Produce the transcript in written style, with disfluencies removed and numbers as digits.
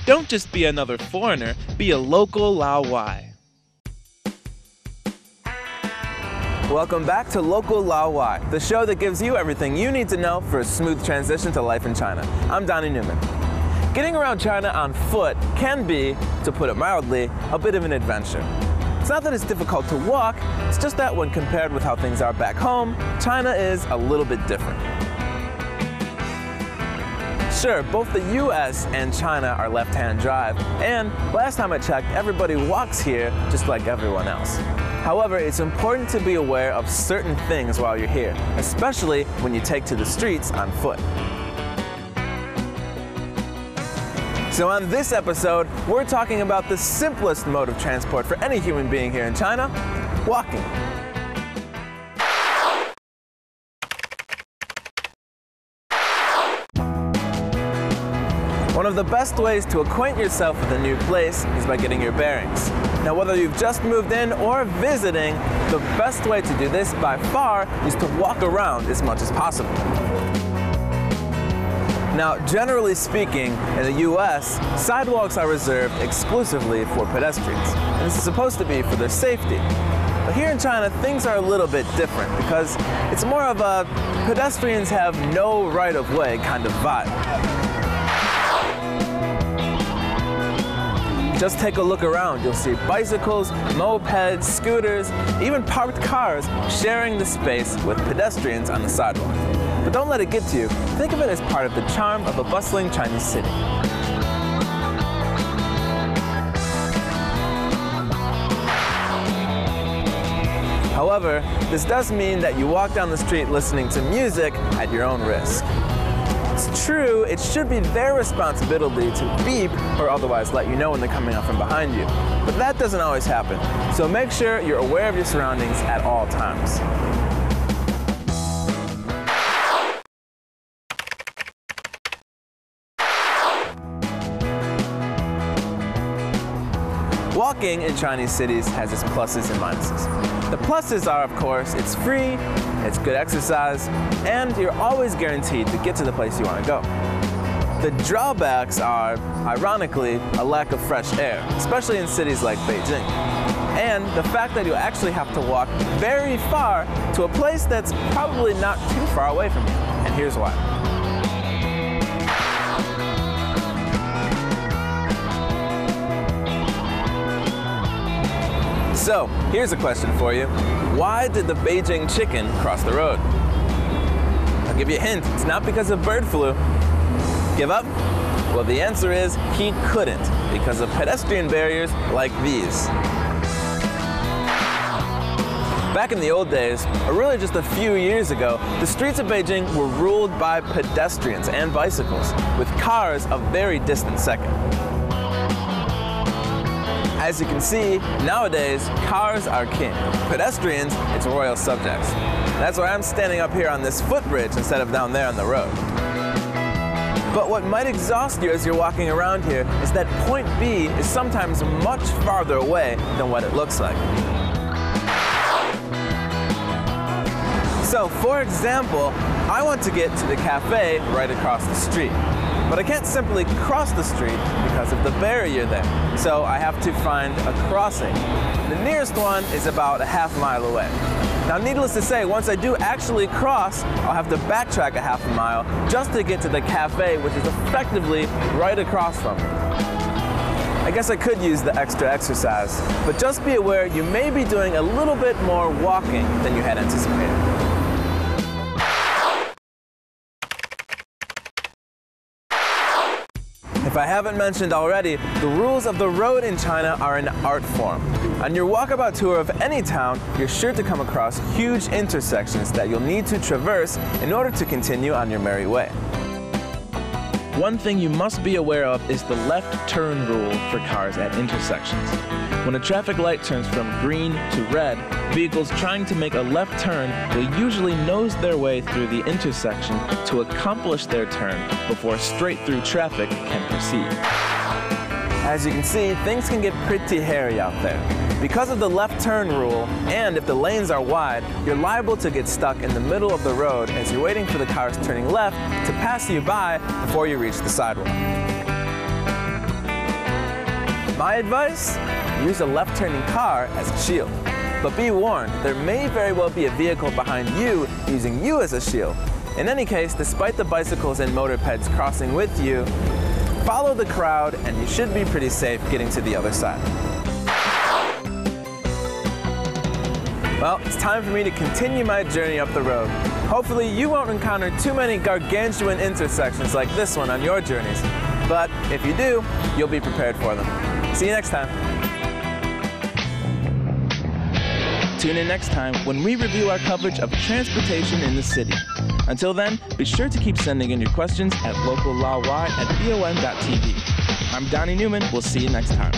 Don't just be another foreigner, be a local Laowai. Welcome back to Local Laowai, the show that gives you everything you need to know for a smooth transition to life in China. I'm Donnie Newman. Getting around China on foot can be, to put it mildly, a bit of an adventure. It's not that it's difficult to walk, it's just that when compared with how things are back home, China is a little bit different. Sure, both the US and China are left-hand drive, and last time I checked, everybody walks here just like everyone else. However, it's important to be aware of certain things while you're here, especially when you take to the streets on foot. So on this episode, we're talking about the simplest mode of transport for any human being here in China, walking. One of the best ways to acquaint yourself with a new place is by getting your bearings. Now, whether you've just moved in or visiting, the best way to do this by far is to walk around as much as possible. Now, generally speaking, in the US, sidewalks are reserved exclusively for pedestrians, and this is supposed to be for their safety. But here in China, things are a little bit different because it's more of a pedestrians have no right-of-way kind of vibe. Just take a look around. You'll see bicycles, mopeds, scooters, even parked cars sharing the space with pedestrians on the sidewalk. But don't let it get to you. Think of it as part of the charm of a bustling Chinese city. However, this does mean that you walk down the street listening to music at your own risk. It's true, it should be their responsibility to beep or otherwise let you know when they're coming up from behind you. But that doesn't always happen, so make sure you're aware of your surroundings at all times. Walking in Chinese cities has its pluses and minuses. The pluses are, of course, it's free, it's good exercise, and you're always guaranteed to get to the place you want to go. The drawbacks are, ironically, a lack of fresh air, especially in cities like Beijing, and the fact that you actually have to walk very far to a place that's probably not too far away from you, and here's why. So, here's a question for you. Why did the Beijing chicken cross the road? I'll give you a hint. It's not because of bird flu. Give up? Well, the answer is he couldn't because of pedestrian barriers like these. Back in the old days, or really just a few years ago, the streets of Beijing were ruled by pedestrians and bicycles, with cars a very distant second. As you can see, nowadays, cars are king. Pedestrians, it's royal subjects. That's why I'm standing up here on this footbridge instead of down there on the road. But what might exhaust you as you're walking around here is that point B is sometimes much farther away than what it looks like. So, for example, I want to get to the cafe right across the street. But I can't simply cross the street because of the barrier there. So I have to find a crossing. The nearest one is about a half-mile away. Now, needless to say, once I do actually cross, I'll have to backtrack a half a mile just to get to the cafe, which is effectively right across from me. I guess I could use the extra exercise, but just be aware you may be doing a little bit more walking than you had anticipated. If I haven't mentioned already, the rules of the road in China are an art form. On your walkabout tour of any town, you're sure to come across huge intersections that you'll need to traverse in order to continue on your merry way. One thing you must be aware of is the left turn rule for cars at intersections. When a traffic light turns from green to red, vehicles trying to make a left turn will usually nose their way through the intersection to accomplish their turn before straight-through traffic can proceed. As you can see, things can get pretty hairy out there. Because of the left turn rule, and if the lanes are wide, you're liable to get stuck in the middle of the road as you're waiting for the cars turning left to pass you by before you reach the sidewalk. My advice? Use a left-turning car as a shield. But be warned, there may very well be a vehicle behind you using you as a shield. In any case, despite the bicycles and mopeds crossing with you, follow the crowd and you should be pretty safe getting to the other side. Well, it's time for me to continue my journey up the road. Hopefully you won't encounter too many gargantuan intersections like this one on your journeys. But if you do, you'll be prepared for them. See you next time. Tune in next time when we review our coverage of transportation in the city. Until then, be sure to keep sending in your questions at locallawai@bon.tv. I'm Donnie Newman. We'll see you next time.